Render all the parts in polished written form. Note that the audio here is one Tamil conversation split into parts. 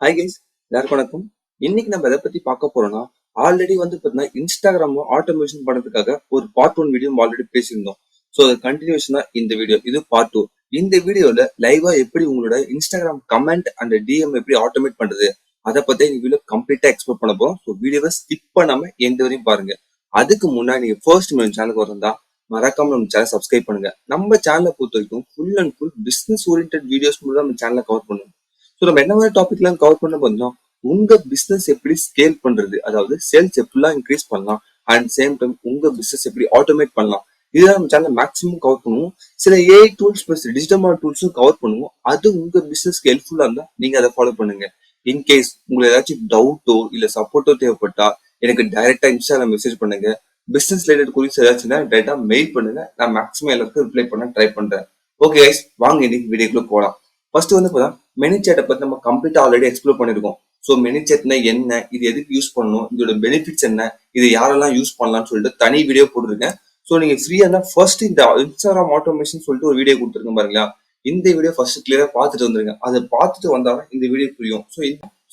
ஹாய் கைஸ், எல்லாருக்கும் வணக்கம். இன்னைக்கு நம்ம எதை பத்தி பார்க்க போறோம்னா, ஆல்ரெடி பாத்தீங்கன்னா இன்ஸ்டாகிராம் ஆட்டோமேஷன் பண்றதுக்காக ஒரு பார்ட் 1 வீடியோ ஆல்ரெடி பேசியிருந்தோம். ஸோ அது கண்டினியூஷன் தான் இந்த வீடியோ. இது பார்ட் 2. இந்த வீடியோல லைவா எப்படி உங்களோட இன்ஸ்டாகிராம் கமெண்ட் அண்ட் டிஎம் எப்படி ஆட்டோமேட் பண்றது அதை பத்தி இந்த வீடியோ கம்ப்ளீட்டா எக்ஸ்ப்ளோர் பண்ண போறோம். ஸோ வீடியோவை ஸ்கிப் பண்ணாம எந்த வரையும் பாருங்க. அதுக்கு முன்னாடி நீங்க ஃபர்ஸ்ட் நம்ம சேனலுக்கு வரந்தா மறக்காம நம்ம சேனல் சப்ஸ்கிரைப் பண்ணுங்க. நம்ம சேனலை பொறுத்த வரைக்கும் full and full business oriented videos மட்டும் நம்ம சேனலை கவர் பண்ணுவோம். ஸோ நம்ம என்ன மாதிரி டாபிக் எல்லாம் கவர் பண்ண போறோம்னா, உங்க பிசினஸ் எப்படி ஸ்கேல் பண்றது, அதாவது சேல்ஸ் எப்படிலாம் இன்க்ரீஸ் பண்ணலாம், அண்ட் சேம் டைம் உங்க பிசினஸ் எப்படி ஆட்டோமேட் பண்ணலாம், இதுதான் நம்ம சேனல் மேக்ஸிமம் கவர் பண்ணுவோம். சில ஏஐ டூல்ஸ் பிளஸ் டிஜிட்டல் டூல்ஸும் கவர் பண்ணுவோம். அது உங்க பிசினஸ்க்கு ஹெல்ப்ஃபுல்லா இருந்தா நீங்க அதை ஃபாலோ பண்ணுங்க. இன்கேஸ் உங்களுக்கு ஏதாச்சும் டவுட்டோ இல்ல சப்போர்ட்டோ தேவைப்பட்டா எனக்கு டைரக்டா இன்ஸ்டால மெசேஜ் பண்ணுங்க. பிசினஸ் ரிலேட்டட் குறிச்சு ஏதாச்சுன்னா டைரக்டா மெயில் பண்ணுங்க. நான் மேக்ஸிமம் எல்லாருக்கும் ரிப்ளை பண்ண ட்ரை பண்றேன். ஓகே கைஸ், வாங்க இன்னைக்கு வீடியோக்குள்ள போகலாம். ஃபர்ஸ்ட் பார்த்தா மெனிசேட்டை பத்தி நம்ம கம்ப்ளீட்டா ஆல்ரெடி எக்ஸ்ப்ளோர் பண்ணிருக்கோம். ஸோ மெனிசேட்னா என்ன, இது எதுக்கு யூஸ் பண்ணணும், இதோட பெனிஃபிட்ஸ் என்ன, இது யாரெல்லாம் யூஸ் பண்ணலாம்னு சொல்லிட்டு தனி வீடியோ போட்டுருக்கேன். ஸோ நீங்க ஃப்ரீயா இருந்தா ஃபர்ஸ்ட் இந்த இன்ஸ்டாகிராம் ஆட்டோமேஷன் சொல்லிட்டு ஒரு வீடியோ கொடுத்துருக்கேன் பாருங்களா. இந்த வீடியோ ஃபர்ஸ்ட் கிளியரா பார்த்துட்டு வந்துருங்க. அதை பார்த்துட்டு வந்தாலும் இந்த வீடியோ புரியும்.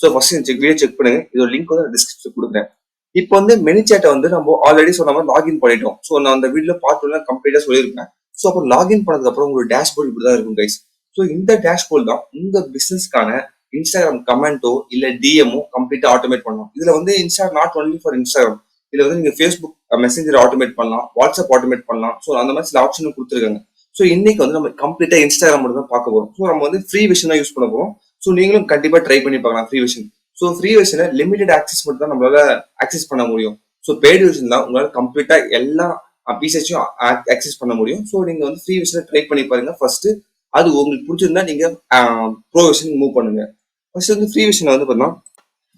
ஸோ ஃபர்ஸ்ட் இந்த வீடியோ செக் பண்ணுங்க. இதோட லிங்க் டிஸ்கிரிப்ஷன் கொடுக்குறேன். இப்போ மெனிசேட்டை நம்ம ஆல்ரெடி சொன்ன மாதிரி லாகின் பண்ணிட்டோம். ஸோ நான் அந்த வீடியோ பார்த்து கம்ப்ளீட்டா சொல்லியிருக்கேன். ஸோ அப்போ லாகின் பண்ணதுக்கு அப்புறம் உங்களுக்கு டேஷ்போர்ட் இப்படிதான் இருக்கும் கைஸ். ஸோ இந்த டேஷ்போர்ட் தான் உங்க பிசினஸ்க்கான இன்ஸ்டாகிராம் கமெண்டோ இல்ல டிஎம்ஓ கம்ப்ளீட்டா ஆட்டோமேட் பண்ணலாம். இதுல Insta not only for Instagram, இதுல நீங்க ஃபேஸ்புக் மெசேஞ்சர் ஆட்டோமேட் பண்ணலாம், வாட்ஸ்அப் ஆட்டோமேட் பண்ணலாம். ஸோ அந்த மாதிரி சில ஆப்ஷன் கொடுத்துருக்காங்க. ஸோ இன்னைக்கு நம்ம கம்ப்ளீட்டா இன்ஸ்டாகிராம் மட்டும் தான் பார்க்க போறோம். ஸோ நம்ம ஃப்ரீ வெர்ஷன் தான் யூஸ் பண்ண போறோம். ஸோ நீங்களும் கண்டிப்பா ட்ரை பண்ணி பார்க்கலாம் ஃப்ரீ வெர்ஷன். ஸோ ஃப்ரீ வெர்ஷனை லிமிடெட் ஆக்சஸ் மட்டும் தான் நம்மளால ஆக்சஸ் பண்ண முடியும். ஸோ பெய்டு வெர்ஷன் தான் உங்களால கம்ப்ளீட்டா எல்லா பீசஸையும் ஆக்சஸ் பண்ண முடியும். ஸோ நீங்க ஃப்ரீ வெர்ஷனை ட்ரை பண்ணி பாருங்க ஃபர்ஸ்ட். அது உங்களுக்கு பிடிச்சிருந்தா நீங்க ப்ரோ வெர்ஷன் மூவ் பண்ணுங்க. ஃபர்ஸ்ட் ஃப்ரீ வெர்ஷன் பார்த்தீங்கன்னா,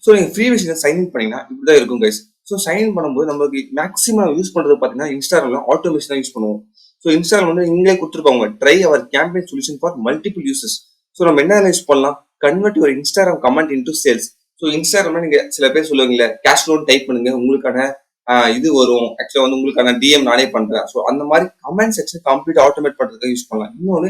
ஸோ நீங்க ஃப்ரீ வெர்ஷன் சைன் இன் பண்ணீங்கன்னா இப்படிதான் இருக்கும் கைஸ். ஸோ சைன் இன் பண்ணும்போது நம்மளுக்கு மேக்ஸிமம் யூஸ் பண்றது பாத்தீங்கன்னா இன்ஸ்டாகிராம்ல ஆட்டோமேஷன் தான் யூஸ் பண்ணுவோம். ஸோ இன்ஸ்டாகிராம் நீங்களே கொடுத்துருப்பாங்க try our campaign solution for multiple uses. So நம்ம என்ன யூஸ் பண்ணலாம், convert your Instagram comment into sales. So இன்ஸ்டாகிராம்ல நீங்க சில பேர் சொல்லுவீங்களே கேஷ் லோன் டைப் பண்ணுங்க உங்களுக்கான இது வரும். ஆக்சுவலா உங்களுக்கான டிஎம் நானே பண்றேன். ஸோ அந்த மாதிரி கமெண்ட் செக்ஷன் கம்ப்ளீட் ஆட்டோமேட் பண்றதுக்கு யூஸ் பண்ணலாம். இன்னொன்னு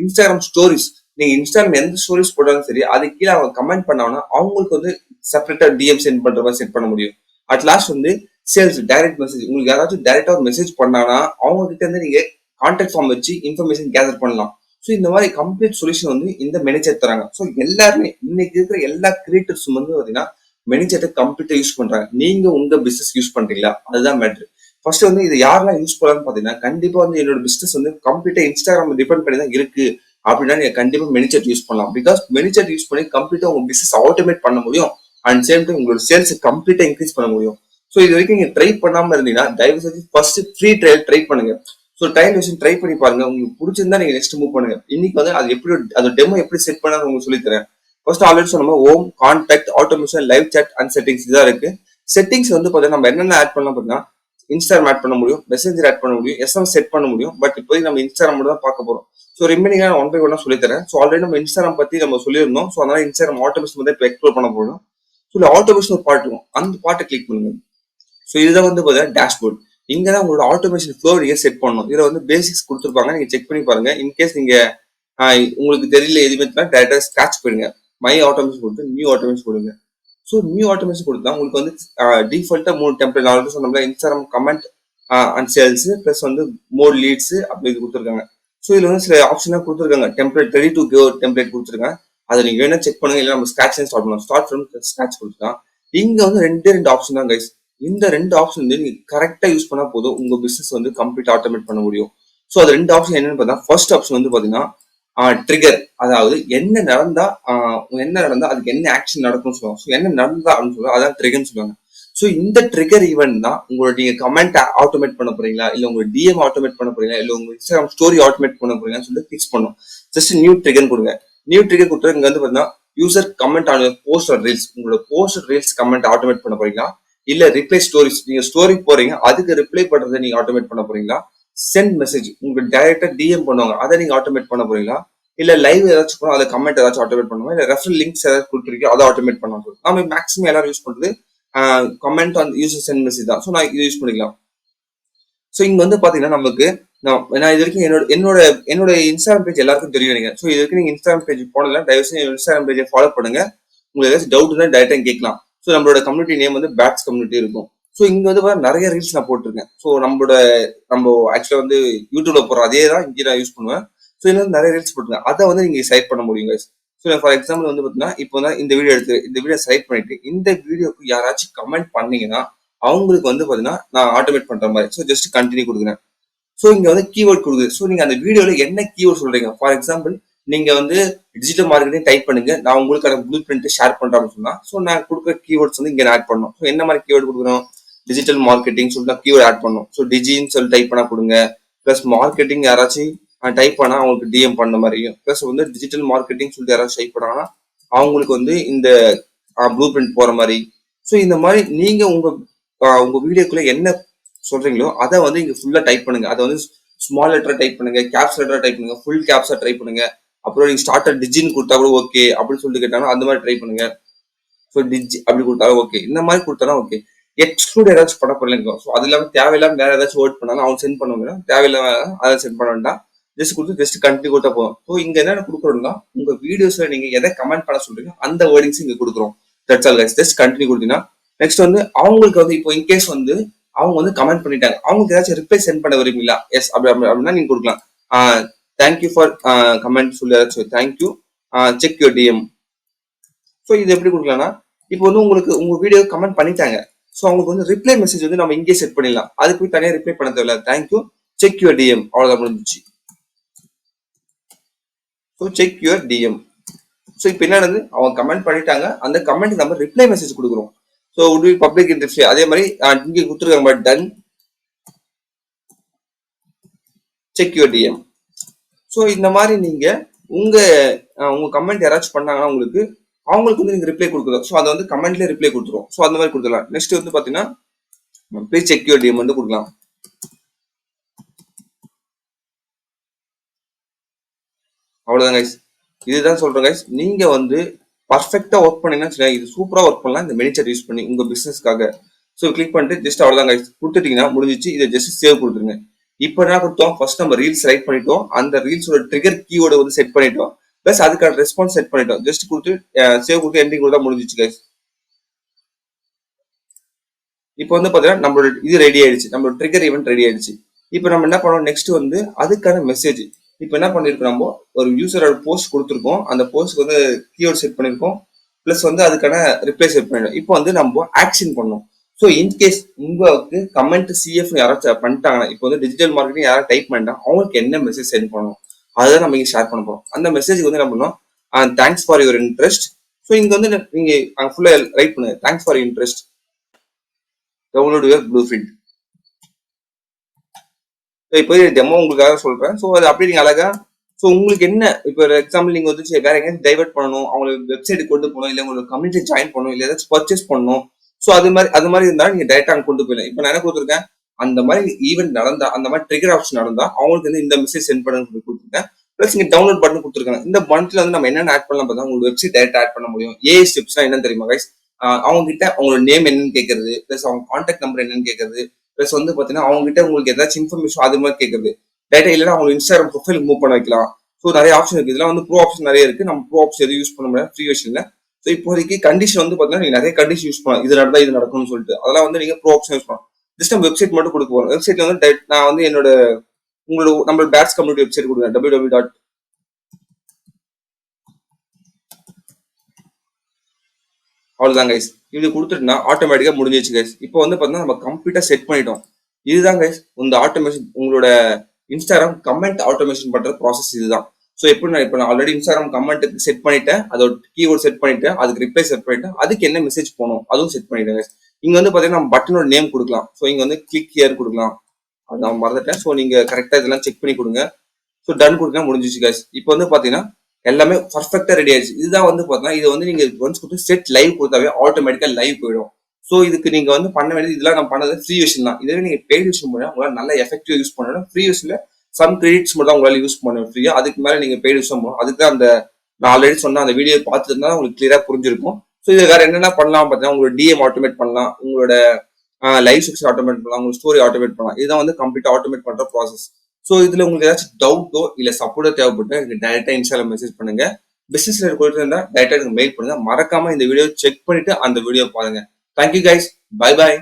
இன்ஸ்டாகிராம் ஸ்டோரிஸ். நீங்க இன்ஸ்டாகிராம் எந்த ஸ்டோரிஸ் போட்டாலும் சரி, அது கீழே அவங்க கமெண்ட் பண்ணாங்கன்னா அவங்களுக்கு செப்பரேட்டா டிஎம் சென்ட் பண்ற மாதிரி செட் பண்ண முடியும். At last sales direct message. உங்களுக்கு யாராச்சும் டைரக்டா ஒரு மெசேஜ் பண்ணாங்கன்னா அவங்க கிட்ட நீங்க கான்டாக்ட் ஃபார்ம் வச்சு இன்ஃபர்மேஷன் கேதர் பண்ணலாம். ஸோ இந்த மாதிரி கம்ப்ளீட் சொல்யூஷன் இந்த மெனிச்சேட் தராங்க. ஸோ எல்லாருமே இன்னைக்கு இருக்கிற எல்லா கிரியேட்டர்ஸ் பாத்தீங்கன்னா மெனிச்சேட்டை கம்ப்ளீட்டா யூஸ் பண்றாங்க. நீங்க உங்க பிசினஸ் யூஸ் பண்றீங்களா, அதுதான் மேட்ரு. ஃபர்ஸ்ட் இது யாரெல்லாம் யூஸ் பண்ணலாம்னு பாத்தீங்கன்னா, கண்டிப்பா என்னோட பிசினஸ் கம்ப்ளீட்டா இன்ஸ்டாகிராம் டிபெண்ட் பண்ணி தான் இருக்கு அப்படின்னா நீங்க கண்டிப்பா மெனிசேட் யூஸ் பண்ணலாம். பிகாஸ் மெனிசேட் யூஸ் பண்ணி கம்ப்ளீட்டா உங்க பிசினஸ் ஆட்டோமேட் பண்ண முடியும். அண்ட் சேம் டைம் உங்களோட சேல்ஸ் கம்ப்ளீட்டா இன்க்ரீஸ் பண்ண முடியும். ஸோ இது வரைக்கும் நீங்க ட்ரை பண்ணாம இருந்தீங்கன்னா தயவு செஞ்சு ஃபர்ஸ்ட் ஃப்ரீ ட்ரையல் ட்ரை பண்ணுங்க. ஸோ ட்ரையல் வெர்ஷன் ட்ரை பண்ணி பாருங்க. உங்களுக்கு பிடிச்சிருந்தா நீங்க நெக்ஸ்ட் மூவ் பண்ணுங்க. இன்னைக்கு அது எப்படி அது டெமோ எப்படி செட் பண்ணாலும் உங்களுக்கு சொல்லி தரேன். ஃபர்ஸ்ட் ஆல்ரெடி சொன்ன home, contact, automation, live chat and settings இதான் இருக்கு. செட்டிங்ஸ் பாத்தீங்கன்னா நம்ம என்னென்ன ஆட் பண்ணலாம் பாத்தீங்கன்னா, இன்ஸ்டாகிராம் ஆட் பண்ண முடியும், மெசேஞ்சர் ஆட் பண்ண முடியும், எஸ்எம்எஸ் செட் பண்ண முடியும். பட் இப்போதைக்கு நம்ம இன்ஸ்டாகிராம் மட்டும் தான் பார்க்க போறோம். ஸோ ரிமைனிங் நான் ஒன் பை ஒன்னா சொல்லி தரேன். ஸோ ஆல்ரெடி நம்ம இன்ஸ்டாகிராம் பத்தி நம்ம சொல்லியிருந்தோம். ஸோ அதனால இன்ஸ்டாகிராம் ஆட்டோமேஷன் வந்து இப்போ எக்ஸ்ப்ளோர் பண்ண போறோம். ஸோ ஆட்டோமேஷன் ஒரு பார்ட் இருக்கும், அந்த பார்ட்டை கிளிக் பண்ணுங்க. ஸோ இதுதான் பாத்தீங்கன்னா டேஷ்போர்ட். இங்க தான் உங்களோட ஆட்டோமேஷன் ஃப்ளோ நீங்க செட் பண்ணணும். இதுல பேசிக்ஸ் கொடுத்துருப்பாங்க, நீங்க செக் பண்ணி பாருங்க. இன்கேஸ் நீங்க உங்களுக்கு தெரியல எதுவுமே டேரக்டா ஸ்கிராச் போயிருங்க. மை ஆட்டோமேஷன் கொடுத்து நியூ ஆட்டோமேஷன் கொடுங்க. ஸோ நியூ ஆட்டோமேஷன் கொடுத்தா உங்களுக்கு டிஃபால்ட்டா 3 டெம்ப்ளேட் ஆல்ரெடி சொன்னோம்ல, Instagram comment and sales plus more leads அப்படி கொடுத்துருக்காங்க. ஸோ இதுல சில ஆப்ஷன் கொடுத்துருக்காங்க. Template ready to go template கொடுத்துருக்காங்க. அதை நீங்க வேணா செக் பண்ணுங்க. இல்லை நம்ம ஸ்கிராச் ஸ்டார்ட் பண்ணலாம். ஸ்டார்ட் ஃப்ரம் ஸ்கிராச் கொடுத்துருக்கான். இங்க ரெண்டு ஆப்ஷன் தான் கைஸ். இந்த 2 ஆப்ஷன் நீங்க கரெக்டா யூஸ் பண்ணா போதும் உங்க பிசினஸ் கம்ப்ளீட் ஆட்டோமேட் பண்ண முடியும். ஸோ அது 2 ஆப்ஷன் என்னன்னு பார்த்தா, ஃபர்ஸ்ட் ஆப்ஷன் பாத்தீங்கன்னா ட்ரிகர். அதாவது என்ன நடந்தா அதுக்கு என்ன ஆக்ஷன் நடக்கும்னு சொல்லுவாங்க. ஸோ என்ன நடந்தா அப்படின்னு சொல்லுவாங்க, அதான் ட்ரிகர்னு சொல்லுவாங்க. ஸோ இந்த ட்ரிகர் ஈவென்ட் தான் உங்களோட நீங்க கமெண்ட் ஆட்டோமேட் பண்ண போறீங்களா, இல்ல உங்க டிஎம் ஆட்டோமேட் பண்ண போறீங்களா, இல்ல உங்க இன்ஸ்டாகிராம் ஸ்டோரி ஆட்டோமேட் பண்ண போறீங்கன்னு சொல்லிட்டு பிக்ஸ் பண்ணும். ஜஸ்ட் நியூ ட்ரிகர் கொடுங்க. நியூ ட்ரிகர் கொடுத்தா இங்க பாத்தீங்கன்னா user comment on post or reels. உங்களோட போஸ்ட் ரீல்ஸ் கமெண்ட் ஆட்டோமேட் பண்ண போறீங்களா, இல்ல ரிப்ளை ஸ்டோரிஸ், நீங்க ஸ்டோரி போறீங்க அதுக்கு ரிப்ளை பண்றதை நீங்க ஆட்டோமேட் பண்ண போறீங்களா, சென்ட் மெசேஜ் உங்களுக்கு டைரக்டா டிஎம் பண்ணுவாங்க அதை நீங்க ஆட்டோமேட் பண்ண போறீங்களா, இல்ல லைவ் ஏதாச்சும் போனா அதை கமெண்ட் ஏதாச்சும் ஆட்டோமேட் பண்ணுவோம், இல்ல ரெஃபரல் லிங்க்ஸ் ஏதாச்சும் கொடுத்துருக்கோம் அதை ஆட்டோமேட் பண்ணுவோம். நம்ம மேக்ஸிமம் எல்லாரும் யூஸ் பண்றது comment on user sent message தான். ஸோ நான் இது யூஸ் பண்ணிக்கலாம். ஸோ இங்க பாத்தீங்கன்னா நமக்கு நான் இது வரைக்கும் என்னோட இன்ஸ்டாகிராம் பேஜ் எல்லாருக்கும் தெரியும். நீங்க ஸோ இது வரைக்கும் நீங்க இன்ஸ்டாகிராம் பேஜ் போனதுல தயவு செஞ்சு இன்ஸ்டாகிராம் பேஜை ஃபாலோ பண்ணுங்க. உங்களுக்கு ஏதாச்சும் டவுட் தான் டைரக்டா கேட்கலாம். ஸோ நம்மளோட கம்யூனிட்டி நேம் வந்து பேட்ஸ் கம்யூனிட்டி இருக்கும். ஸோ இங்க வந்து நிறைய ரீல்ஸ் நான் போட்டிருக்கேன். ஸோ நம்ம ஆக்சுவலா வந்து யூடியூப்ல போடுற அதே தான் இங்கே நான் யூஸ் பண்ணுவேன். ஸோ இதுல வந்து நிறைய ரீல்ஸ் போட்டிருக்கேன். அதை வந்து நீங்க செலக்ட் பண்ண முடியும் guys. ஸோ ஃபார் எக்ஸாம்பிள் வந்து பாத்தீங்கன்னா இப்போ தான் இந்த வீடியோ எடுத்து இந்த வீடியோ செலக்ட் பண்ணிட்டு இந்த வீடியோக்கு யாராச்சும் கமெண்ட் பண்ணீங்கன்னா அவங்களுக்கு வந்து பாத்தீங்கன்னா நான் ஆட்டோமேட் பண்ற மாதிரி. ஸோ ஜஸ்ட் கண்டினியூ கொடுக்குறேன். ஸோ இங்க வந்து கீவேர்ட் கொடுக்குது. ஸோ நீங்க அந்த வீடியோல என்ன கீவேர்ட் சொல்றீங்க, ஃபார் எக்ஸாம்பிள் நீங்க வந்து டிஜிட்டல் மார்க்கெட்டிங் டைப் பண்ணுங்க, நான் உங்களுக்கான ப்ளூ பிரிண்ட் ஷேர் பண்றேன்னு சொன்னா ஸோ நான் கொடுக்குற கீவேர்ட்ஸ் வந்து இங்க ஆட் பண்ணணும். ஸோ என்ன மாதிரி கீவேர்ட் கொடுக்குறோம், டிஜிட்டல் மார்க்கெட்டிங் சொல்லிட்டு கீவேர்ட் ஆட் பண்ணணும். ஸோ டிஜின்னு சொல்லி டைப் பண்ணா கொடுங்க. பிளஸ் மார்க்கெட்டிங் யாராச்சும் டைப் பண்ணா அவங்களுக்கு டிஎம் பண்ண மாதிரியும், பிளஸ் வந்து டிஜிட்டல் மார்க்கெட்டிங் சொல்லிட்டு யாராச்சும் டைப் பண்ணாங்கன்னா அவங்களுக்கு வந்து இந்த ப்ளூ பிரிண்ட் போற மாதிரி. ஸோ இந்த மாதிரி நீங்க உங்க வீடியோக்குள்ள என்ன சொல்றீங்களோ அதை வந்து இங்க ஃபுல்லா டைப் பண்ணுங்க. அதை வந்து ஸ்மால் லெட்டரா டைப் பண்ணுங்க, கேப்ஸ் லெட்டரா டைப் பண்ணுங்க, ஃபுல் கேப்ஸா ட்ரை பண்ணுங்க. அப்புறம் நீங்க ஸ்டார்டர் டிஜின்னு கொடுத்தா கூட ஓகே அப்படின்னு சொல்லிட்டு கேட்டாங்கன்னா அந்த மாதிரி ட்ரை பண்ணுங்க. ஸோ டிஜி அப்படி கொடுத்தாலும் ஓகே, இந்த மாதிரி கொடுத்தாலும் ஓகே. எக்ஸ்க்ளூட் ஏதாச்சும் பண்ண போறீங்க, ஸோ அது இல்லாம தேவையில்லாம வேற ஏதாச்சும் வேர்ட் பண்ணாலும் அவங்க சென்ட் பண்ணுவாங்க, தேவையில்லாம அதை சென்ட் பண்ண வேண்டாம். ஜஸ்ட் கொடுத்து ஜஸ்ட் கண்டினியூ கொடுத்தா போதும். ஸோ இங்க என்ன கொடுக்குறோம்னா உங்க வீடியோஸ்ல நீங்க எதை கமெண்ட் பண்ண சொல்றீங்க அந்த வேர்டிங்ஸ் இங்க கொடுக்குறோம். That's all guys. Just continue கொடுத்தீங்கன்னா நெக்ஸ்ட் வந்து அவங்களுக்கு வந்து இப்போ இன்கேஸ் வந்து அவங்க வந்து கமெண்ட் பண்ணிட்டாங்க, அவங்களுக்கு ஏதாச்சும் ரிப்ளை சென்ட் பண்ண விரும்பீங்களா, எஸ் அப்படின்னா நீங்க கொடுக்கலாம். தேங்க்யூ ஃபார் கமெண்ட் சொல்லி ஏதாச்சும் thank you check your DM. So இது எப்படி கொடுக்கலாம்னா இப்போ வந்து உங்களுக்கு உங்க வீடியோ கமெண்ட் பண்ணிட்டாங்க, ஸோ அவங்களுக்கு வந்து ரிப்ளை மெசேஜ் வந்து நம்ம இங்கே செட் பண்ணிடலாம். அதுக்கு போய் தனியாக ரிப்ளை பண்ண தேவையில்ல, தேங்க்யூ செக் யுவர் டிஎம் அவ்வளோதான் முடிஞ்சிச்சு. So check your DM. So இப்போ என்ன நடந்து அவங்க கமெண்ட் பண்ணிட்டாங்க, அந்த கமெண்ட் நம்ம ரிப்ளை மெசேஜ் கொடுக்குறோம். So would be public interest அதே மாதிரி இங்கே கொடுத்துருக்காங்க done check your DM. So இந்த மாதிரி நீங்க உங்க கமெண்ட் யாராச்சும் பண்ணாங்கன்னா அவங்களுக்கு வந்து நீங்க ரிப்ளை கொடுக்குறோம். ஸோ அதை வந்து கமெண்ட்லேயே ரிப்ளை கொடுத்துரும். ஸோ அந்த மாதிரி கொடுத்துடலாம். நெக்ஸ்ட் வந்து பாத்தீங்கன்னா ப்ளீஸ் செக் யுவர் டிஎம் வந்து கொடுக்கலாம். அவ்வளவுதான் கைஸ். இதுதான் சொல்றேன் கைஸ். நீங்க வந்து பர்ஃபெக்டா ஒர்க் பண்ணீங்கன்னா இது சூப்பரா ஒர்க் பண்ணலாம் இந்த மெனிச்சர் யூஸ் பண்ணி உங்க பிசினஸ்க்காக. ஸோ கிளிக் பண்ணிட்டு ஜஸ்ட் அவ்வளவுதான் கைஸ் கொடுத்துட்டீங்கன்னா முடிஞ்சிச்சு. இதை ஜஸ்ட் சேவ் கொடுத்துருங்க. இப்போ என்ன கொடுத்தோம், ஃபர்ஸ்ட் நம்ம ரீல்ஸ் ரைட் பண்ணிட்டோம், அந்த ரீல்ஸோட ட்ரிகர் கீவேர்டு வந்து செட் பண்ணிட்டோம், பிளஸ் அதுக்கான ரெஸ்பான்ஸ் செட் பண்ணிட்டோம். ஜஸ்ட் கொடுத்து சேவ் கொடுத்து எண்டிங் கொடுத்தா முடிஞ்சிச்சு கைஸ். இப்போ வந்து பாத்தீங்கன்னா நம்மளோட இது ரெடி ஆயிடுச்சு, நம்மளோட ட்ரிகர் ஈவென்ட் ரெடி ஆயிடுச்சு. இப்போ நம்ம என்ன பண்ணோம், நெக்ஸ்ட் வந்து அதுக்கான மெசேஜ். இப்போ என்ன பண்ணிருக்கோம், நம்ம ஒரு யூசரோட போஸ்ட் கொடுத்துருக்கோம், அந்த போஸ்ட்க்கு வந்து கீவேர்ட் செட் பண்ணிருக்கோம், பிளஸ் வந்து அதுக்கான ரிப்ளை செட் பண்ணிடும். இப்போ வந்து நம்ம ஆக்ஷன் பண்ணோம். ஸோ இன்கேஸ் உங்களுக்கு கமெண்ட் சிஎஃப் யாராச்சும் பண்ணிட்டாங்கன்னா, இப்போ வந்து டிஜிட்டல் மார்க்கெட்டிங் யாராவது டைப் பண்ணிட்டா அவங்களுக்கு என்ன மெசேஜ் சென்ட் பண்ணணும் அதை நம்ம இங்கே ஷேர் பண்ண போறோம். அந்த மெசேஜ்க்கு வந்து என்ன பண்ணோம், thanks for your interest. So இங்க வந்து நீங்க ஃபுல்லா ரைட் பண்ணுங்க, thanks for interest, download your blue print. இப்போ டெமோ உங்களுக்காக சொல்றேன். ஸோ அது அப்படியே நீங்க அழகா ஸோ உங்களுக்கு என்ன இப்போ எக்ஸாம்பிள் நீங்க வந்து வேற எங்கேயாச்சும் டைவர்ட் பண்ணணும், அவங்களுக்கு வெப்சைட் கொண்டு போகணும், இல்லை உங்களுக்கு கம்யூனிட்டி ஜாயின் பண்ணணும், இல்லை ஏதாச்சும் பர்ச்சேஸ் பண்ணணும். ஸோ அது மாதிரி இருந்தாலும் நீங்க டைரக்டா அங்கே கொண்டு போயிடலாம். இப்போ நான் என்ன கொடுத்துருக்கேன், அந்த மாதிரி ஈவெண்ட் நடந்தா, அந்த மாதிரி ட்ரிகர் ஆப்ஷன் நடந்தா அவங்களுக்கு வந்து இந்த மெசேஜ் சென்ட் பண்ணு கொடுத்துருக்கேன். பிளஸ் இங்க டவுன்லோட் பட்டன் கொடுத்துருக்காங்க. இந்த பட்டன்ல வந்து நம்ம என்னென்ன ஆட் பண்ணலாம் பார்த்தா உங்களுக்கு வெப்சைட் டைரக்டா ஆட் பண்ண முடியும். ஏஐ ஸ்டெப்ஸ்னா என்னன்னு தெரியுமா கைஸ், அவங்க கிட்ட அவங்களோட நேம் என்னன்னு கேட்கறது, பிளஸ் அவங்க கான்டாக்ட் நம்பர் என்னன்னு கேட்கறது, பிளஸ் வந்து பாத்தீங்கன்னா அவங்க கிட்ட உங்களுக்கு ஏதாச்சும் இன்ஃபர்மேஷன் அது மாதிரி கேட்கறது, டேட்டா இல்லைன்னா அவங்க இன்ஸ்டாகிராம் ப்ரொஃபைல் மூவ் பண்ண வைக்கலாம். ஸோ நிறைய ஆப்ஷன் இருக்கு. இதெல்லாம் வந்து ப்ரோ ஆப்ஷன் நிறைய இருக்கு. நம்ம ப்ரோ ஆப்ஷன் எதுவும் யூஸ் பண்ண முடியாது ஃப்ரீ வெர்ஷன்ல. ஸோ இப்போதைக்கு கண்டிஷன் வந்து பாத்தீங்கன்னா நீங்க நிறைய கண்டிஷன் யூஸ் பண்ணலாம், இது நடந்தா இது நடக்கும்னு சொல்லிட்டு. அதெல்லாம் வந்து நீங்க ப்ரோ ஆப்ஷன் யூஸ் பண்ணலாம். ஜஸ்ட் நம்ம வெப்சைட் மட்டும் கொடுக்க போறோம். வெப்சைட்ல வந்து நான் வந்து நம்ம பேட்ஸ் கம்யூனிட்டி வெப்சைட் கொடுக்குறேன், www. அவ்வளவுதான் கைஸ். இது கொடுத்துட்டுனா ஆட்டோமேட்டிக்கா முடிஞ்சிச்சு கைஸ். இப்போ வந்து பாத்தீங்கன்னா நம்ம கம்ப்ளீட்டா செட் பண்ணிட்டோம். இதுதான் கைஸ் இந்த ஆட்டோமேஷன், உங்களோட இன்ஸ்டாகிராம் கமெண்ட் ஆட்டோமேஷன் பண்ற ப்ராசஸ் இதுதான். ஸோ எப்படி நான் ஆல்ரெடி இன்ஸ்டாகிராம் கமெண்ட்டுக்கு செட் பண்ணிட்டேன், அதோட கீவேர்ட் செட் பண்ணிட்டேன், அதுக்கு ரிப்ளை செட் பண்ணிட்டேன், அதுக்கு என்ன மெசேஜ் போகணும் அதுவும் செட் பண்ணிட்டேன் கைஸ். இங்க வந்து பாத்தீங்கன்னா நம்ம பட்டனோட நேம் கொடுக்கலாம். ஸோ இங்க வந்து கிளிக் ஹியர் கொடுக்கலாம், அது நான் மறந்துட்டேன். ஸோ நீங்க கரெக்டா இதெல்லாம் செக் பண்ணி கொடுங்க. ஸோ டன் கொடுத்தா முடிஞ்சிச்சு கைஸ். இப்போ வந்து பாத்தீங்கன்னா எல்லாமே பர்ஃபெக்டா ரெடி ஆயிடுச்சு. இதுதான் வந்து பாத்தீங்கன்னா இது வந்து நீங்க ஒன்ஸ் கொடுத்து செட் லைவ் கொடுத்தாவே ஆட்டோமேட்டிக்கா லைவ் போயிடும். ஸோ இதுக்கு நீங்க வந்து பண்ண வேண்டியது இதெல்லாம் நம்ம பண்ணது ஃப்ரீ வெர்ஷன் தான். இதே நீங்க பெய்ட் வெர்ஷன் பண்ணா உங்களால நல்ல எஃபெக்டிவ் யூஸ் பண்ணணும். ஃப்ரீ வெர்ஷன்ல சம் கிரெடிட்ஸ் மட்டும் தான் உங்களால யூஸ் பண்ண ஃப்ரீயா. அதுக்கு மேல நீங்க பெய்ட் யூஸ் பண்ணணும். அதுக்கு அந்த நான் ஆல்ரெடி சொன்ன அந்த வீடியோ பார்த்துருந்தா உங்களுக்கு கிளியரா புரிஞ்சிருக்கும். ஸோ இது வேற என்னென்ன பண்ணலாம் பார்த்தீங்கன்னா உங்களோட டிஎம் ஆட்டோமேட் பண்ணலாம், உங்களோட லைவ் செக்ஷன் ஆட்டோமேட் பண்ணலாம், உங்க ஸ்டோரி ஆட்டோமேட் பண்ணலாம். இதுதான் வந்து கம்ப்ளீட்டா ஆட்டோமேட் பண்ற ப்ராசஸ். ஸோ இதுல உங்களுக்கு ஏதாச்சும் டவுட்டோ இல்ல சப்போர்ட்டோ தேவைப்பட்டு எனக்கு டைரக்டா இன்ஸ்டால மெசேஜ் பண்ணுங்க. பிசினஸ் கொடுத்து இருந்தா டைரக்டா எனக்கு மெயில் பண்ணுங்க. மறக்காம இந்த வீடியோ செக் பண்ணிட்டு அந்த வீடியோ பாருங்க. Thank you guys. Bye by.